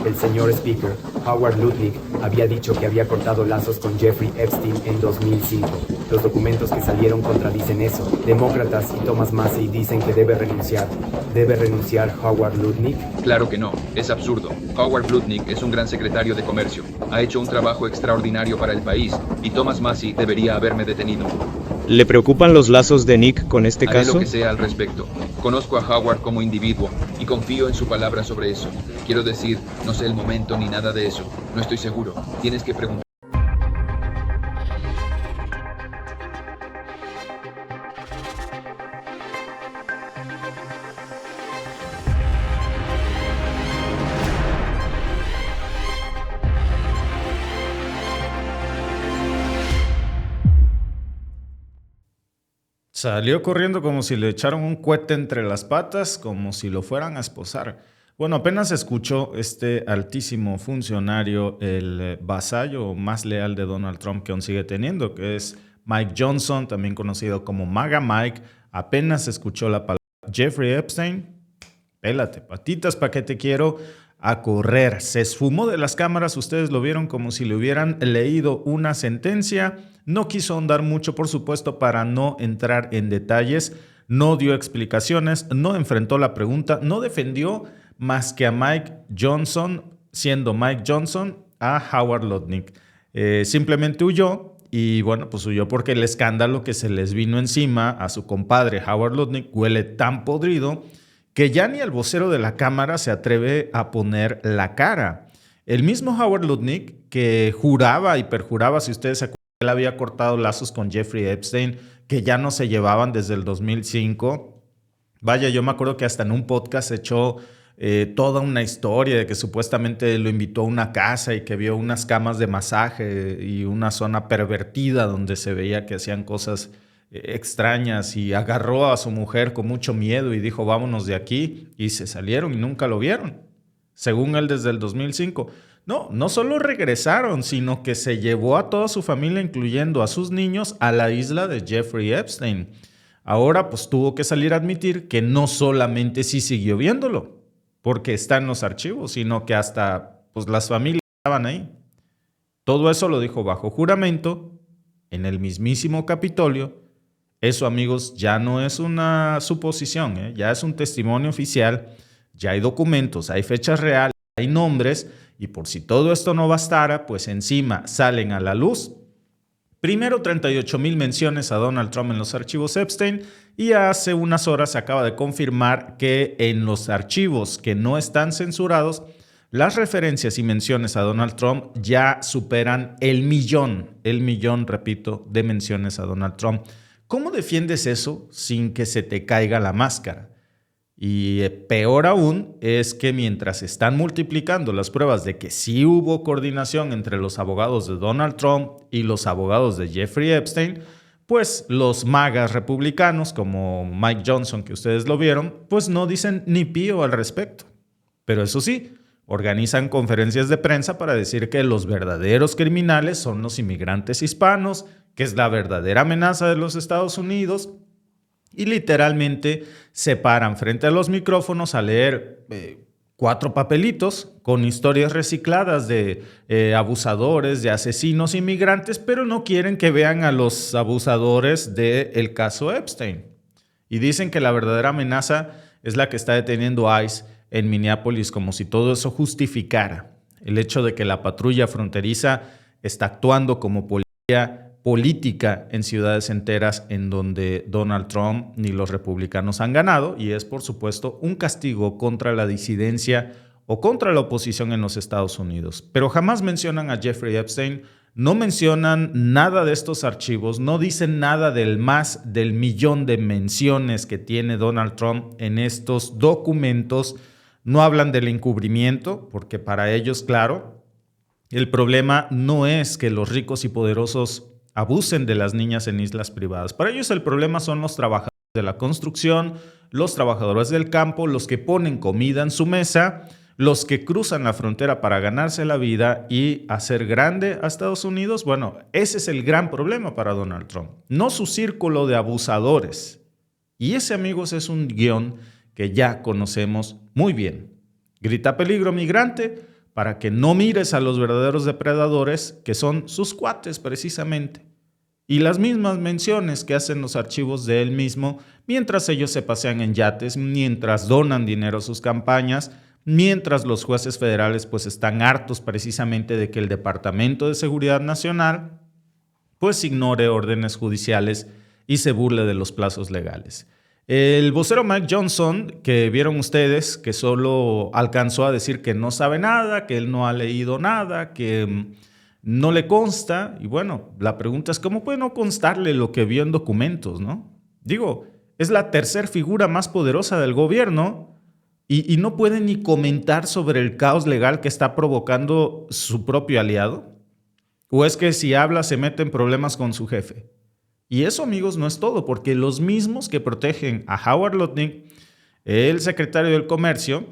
El señor Speaker, Howard Lutnick, había dicho que había cortado lazos con Jeffrey Epstein en 2005. Los documentos que salieron contradicen eso. Demócratas y Thomas Massie dicen que debe renunciar. ¿Debe renunciar Howard Lutnick? Claro que no, es absurdo. Howard Lutnick es un gran secretario de comercio. Ha hecho un trabajo extraordinario para el país, y Thomas Massie debería haberme detenido. ¿Le preocupan los lazos de Nick con este Haré caso? lo que sea al respecto. Conozco a Howard como individuo y confío en su palabra sobre eso. Quiero decir, no sé el momento ni nada de eso. No estoy seguro. Tienes que preguntar. Salió corriendo como si le echaron un cohete entre las patas, como si lo fueran a esposar. Bueno, apenas escuchó este altísimo funcionario, el vasallo más leal de Donald Trump que aún sigue teniendo, que es Mike Johnson, también conocido como MAGA Mike. Apenas escuchó la palabra Jeffrey Epstein, pélate, patitas pa' que te quiero, a correr. Se esfumó de las cámaras, ustedes lo vieron como si le hubieran leído una sentencia. No quiso ahondar mucho, por supuesto, para no entrar en detalles. No dio explicaciones, no enfrentó la pregunta, no defendió más que a Mike Johnson, siendo Mike Johnson, a Howard Lutnick. Simplemente huyó y bueno, pues huyó porque el escándalo que se les vino encima a su compadre Howard Lutnick huele tan podrido que ya ni el vocero de la Cámara se atreve a poner la cara. El mismo Howard Lutnick, que juraba y perjuraba, si ustedes se acuerdan, él había cortado lazos con Jeffrey Epstein, que ya no se llevaban desde el 2005. Vaya, yo me acuerdo que hasta en un podcast echó toda una historia de que supuestamente lo invitó a una casa y que vio unas camas de masaje y una zona pervertida donde se veía que hacían cosas extrañas, y agarró a su mujer con mucho miedo y dijo vámonos de aquí, y se salieron y nunca lo vieron, según él, desde el 2005. No solo regresaron, sino que se llevó a toda su familia, incluyendo a sus niños, a la isla de Jeffrey Epstein. Ahora pues tuvo que salir a admitir que no solamente sí siguió viéndolo, porque está en los archivos, sino que hasta pues las familias estaban ahí. Todo eso lo dijo bajo juramento en el mismísimo Capitolio. Eso, amigos, ya no es una suposición, ya es un testimonio oficial, ya hay documentos, hay fechas reales, hay nombres, y por si todo esto no bastara, pues encima salen a la luz. Primero, 38,000 menciones a Donald Trump en los archivos Epstein, y hace unas horas se acaba de confirmar que en los archivos que no están censurados, las referencias y menciones a Donald Trump ya superan el millón, repito, de menciones a Donald Trump. ¿Cómo defiendes eso sin que se te caiga la máscara? Y peor aún es que mientras están multiplicando las pruebas de que sí hubo coordinación entre los abogados de Donald Trump y los abogados de Jeffrey Epstein, pues los magas republicanos como Mike Johnson, que ustedes lo vieron, pues no dicen ni pío al respecto. Pero eso sí, organizan conferencias de prensa para decir que los verdaderos criminales son los inmigrantes hispanos, que es la verdadera amenaza de los Estados Unidos, y literalmente se paran frente a los micrófonos a leer 4 papelitos con historias recicladas de abusadores, de asesinos inmigrantes, pero no quieren que vean a los abusadores del caso Epstein. Y dicen que la verdadera amenaza es la que está deteniendo ICE en Minneapolis, como si todo eso justificara el hecho de que la patrulla fronteriza está actuando como policía política en ciudades enteras en donde Donald Trump ni los republicanos han ganado, y es por supuesto un castigo contra la disidencia o contra la oposición en los Estados Unidos. Pero jamás mencionan a Jeffrey Epstein, no mencionan nada de estos archivos, no dicen nada del más del millón de menciones que tiene Donald Trump en estos documentos, no hablan del encubrimiento, porque para ellos, claro, el problema no es que los ricos y poderosos abusen de las niñas en islas privadas. Para ellos el problema son los trabajadores de la construcción, los trabajadores del campo, los que ponen comida en su mesa, los que cruzan la frontera para ganarse la vida y hacer grande a Estados Unidos. Bueno, ese es el gran problema para Donald Trump, no su círculo de abusadores. Y ese, amigos, es un guión que ya conocemos muy bien. Grita peligro migrante, para que no mires a los verdaderos depredadores, que son sus cuates precisamente. Y las mismas menciones que hacen los archivos de él mismo, mientras ellos se pasean en yates, mientras donan dinero a sus campañas, mientras los jueces federales pues están hartos precisamente de que el Departamento de Seguridad Nacional pues ignore órdenes judiciales y se burle de los plazos legales. El vocero Mike Johnson, que vieron ustedes, que solo alcanzó a decir que no sabe nada, que él no ha leído nada, que no le consta. Y bueno, la pregunta es, ¿cómo puede no constarle lo que vio en documentos, no? Digo, es la tercera figura más poderosa del gobierno y no puede ni comentar sobre el caos legal que está provocando su propio aliado. ¿O es que si habla se mete en problemas con su jefe? Y eso, amigos, no es todo, porque los mismos que protegen a Howard Lutnick, el secretario del Comercio,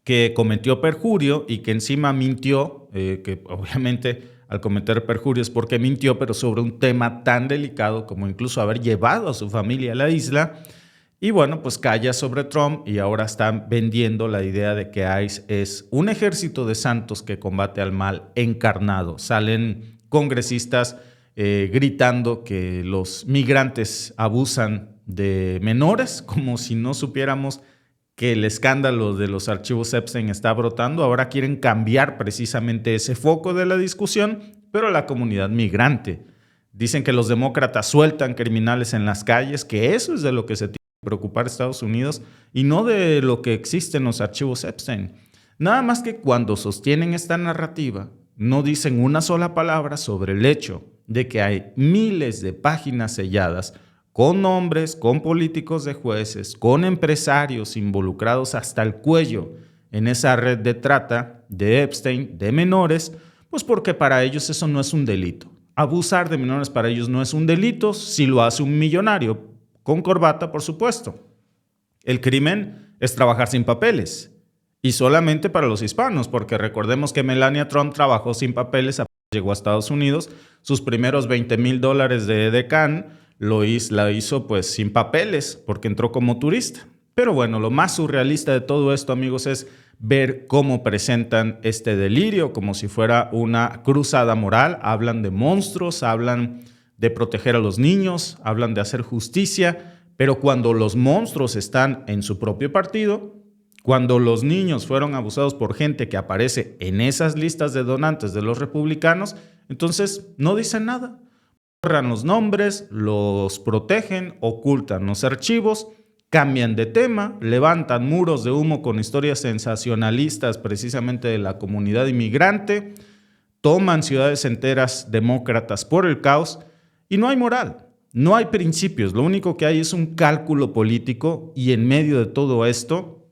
que cometió perjurio y que encima mintió, que obviamente al cometer perjurio es porque mintió, pero sobre un tema tan delicado como incluso haber llevado a su familia a la isla, y bueno, pues calla sobre Trump y ahora están vendiendo la idea de que ICE es un ejército de santos que combate al mal encarnado. Salen congresistas gritando que los migrantes abusan de menores, como si no supiéramos que el escándalo de los archivos Epstein está brotando. Ahora quieren cambiar precisamente ese foco de la discusión, pero la comunidad migrante. Dicen que los demócratas sueltan criminales en las calles, que eso es de lo que se tiene que preocupar Estados Unidos y no de lo que existe en los archivos Epstein. Nada más que cuando sostienen esta narrativa, no dicen una sola palabra sobre el hecho de que hay miles de páginas selladas con nombres, con políticos de jueces, con empresarios involucrados hasta el cuello en esa red de trata de Epstein, de menores, pues porque para ellos eso no es un delito. Abusar de menores para ellos no es un delito si lo hace un millonario, con corbata, por supuesto. El crimen es trabajar sin papeles, y solamente para los hispanos, porque recordemos que Melania Trump trabajó sin papeles, llegó a Estados Unidos, sus primeros $20,000 de decán la hizo pues sin papeles, porque entró como turista. Pero bueno, lo más surrealista de todo esto, amigos, es ver cómo presentan este delirio como si fuera una cruzada moral. Hablan de monstruos, hablan de proteger a los niños, hablan de hacer justicia, pero cuando los monstruos están en su propio partido, cuando los niños fueron abusados por gente que aparece en esas listas de donantes de los republicanos, entonces no dicen nada. Borran los nombres, los protegen, ocultan los archivos, cambian de tema, levantan muros de humo con historias sensacionalistas precisamente de la comunidad inmigrante, toman ciudades enteras demócratas por el caos y no hay moral, no hay principios. Lo único que hay es un cálculo político y en medio de todo esto,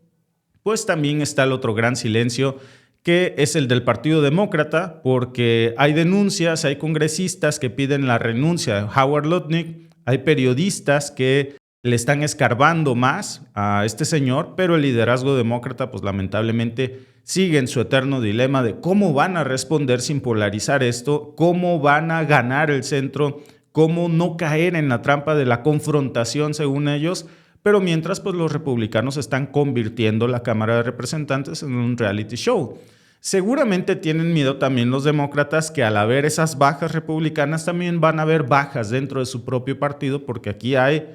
pues también está el otro gran silencio, que es el del Partido Demócrata, porque hay denuncias, hay congresistas que piden la renuncia de Howard Lutnick, hay periodistas que le están escarbando más a este señor, pero el liderazgo demócrata, pues lamentablemente, sigue en su eterno dilema de cómo van a responder sin polarizar esto, cómo van a ganar el centro, cómo no caer en la trampa de la confrontación según ellos. Pero mientras, pues los republicanos están convirtiendo la Cámara de Representantes en un reality show. Seguramente tienen miedo también los demócratas que al haber esas bajas republicanas también van a haber bajas dentro de su propio partido, porque aquí hay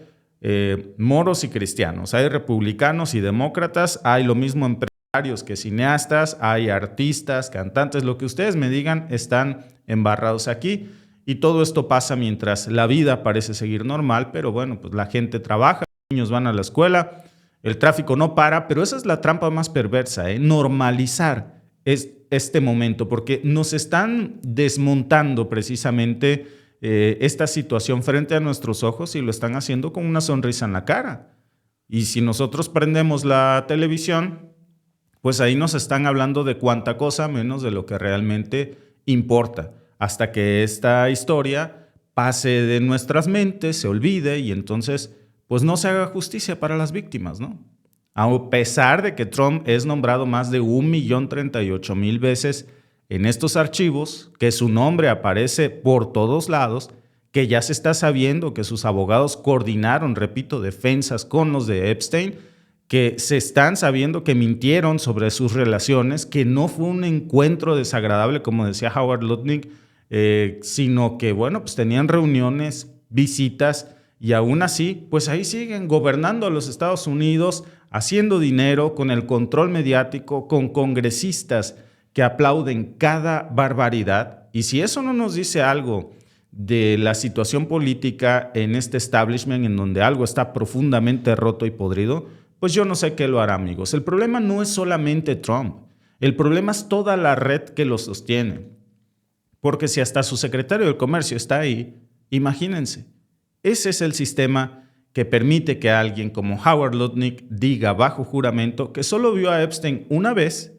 moros y cristianos, hay republicanos y demócratas, hay lo mismo empresarios que cineastas, hay artistas, cantantes, lo que ustedes me digan, están embarrados aquí. Y todo esto pasa mientras la vida parece seguir normal, pero bueno, pues la gente trabaja. Niños van a la escuela, el tráfico no para, pero esa es la trampa más perversa, normalizar este momento, porque nos están desmontando precisamente esta situación frente a nuestros ojos y lo están haciendo con una sonrisa en la cara. Y si nosotros prendemos la televisión, pues ahí nos están hablando de cuánta cosa menos de lo que realmente importa, hasta que esta historia pase de nuestras mentes, se olvide y entonces pues no se haga justicia para las víctimas, ¿no? A pesar de que Trump es nombrado más de 1,038,000 veces en estos archivos, que su nombre aparece por todos lados, que ya se está sabiendo que sus abogados coordinaron, repito, defensas con los de Epstein, que se están sabiendo que mintieron sobre sus relaciones, que no fue un encuentro desagradable, como decía Howard Lutnick, sino que, bueno, pues tenían reuniones, visitas, y aún así, pues ahí siguen gobernando a los Estados Unidos, haciendo dinero con el control mediático, con congresistas que aplauden cada barbaridad. Y si eso no nos dice algo de la situación política en este establishment en donde algo está profundamente roto y podrido, pues yo no sé qué lo hará, amigos. El problema no es solamente Trump, el problema es toda la red que lo sostiene. Porque si hasta su secretario de Comercio está ahí, imagínense, ese es el sistema que permite que alguien como Howard Lutnick diga bajo juramento que solo vio a Epstein una vez,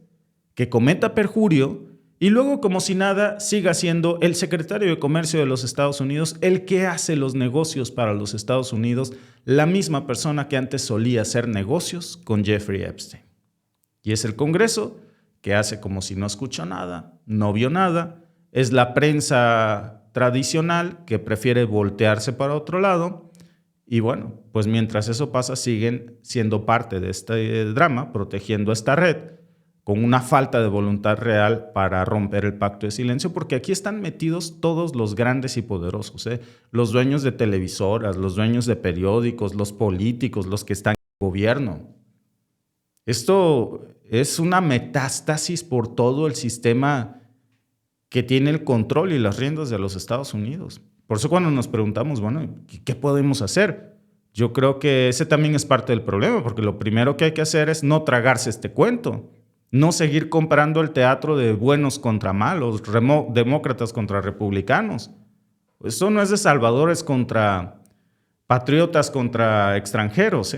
que cometa perjurio y luego, como si nada, siga siendo el secretario de Comercio de los Estados Unidos, el que hace los negocios para los Estados Unidos, la misma persona que antes solía hacer negocios con Jeffrey Epstein. Y es el Congreso que hace como si no escuchó nada, no vio nada, es la prensa tradicional que prefiere voltearse para otro lado. Y bueno, pues mientras eso pasa, siguen siendo parte de este drama, protegiendo esta red, con una falta de voluntad real para romper el pacto de silencio, porque aquí están metidos todos los grandes y poderosos, los dueños de televisoras, los dueños de periódicos, los políticos, los que están en el gobierno. Esto es una metástasis por todo el sistema que tiene el control y las riendas de los Estados Unidos. Por eso cuando nos preguntamos, bueno, ¿qué podemos hacer? Yo creo que ese también es parte del problema, porque lo primero que hay que hacer es no tragarse este cuento. No seguir comprando el teatro de buenos contra malos, demócratas contra republicanos. Esto no es de salvadores contra patriotas contra extranjeros,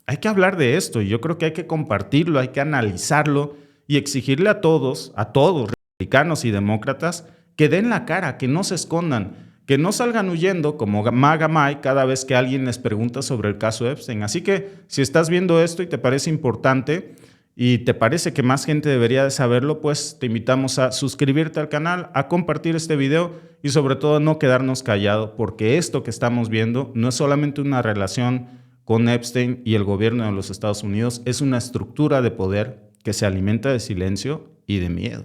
Hay que hablar de esto y yo creo que hay que compartirlo, hay que analizarlo y exigirle a todos, republicanos y demócratas, que den la cara, que no se escondan, que no salgan huyendo como Maga Mike cada vez que alguien les pregunta sobre el caso Epstein. Así que si estás viendo esto y te parece importante, y te parece que más gente debería de saberlo, pues te invitamos a suscribirte al canal, a compartir este video y sobre todo a no quedarnos callados, porque esto que estamos viendo no es solamente una relación con Epstein y el gobierno de los Estados Unidos, es una estructura de poder que se alimenta de silencio y de miedo.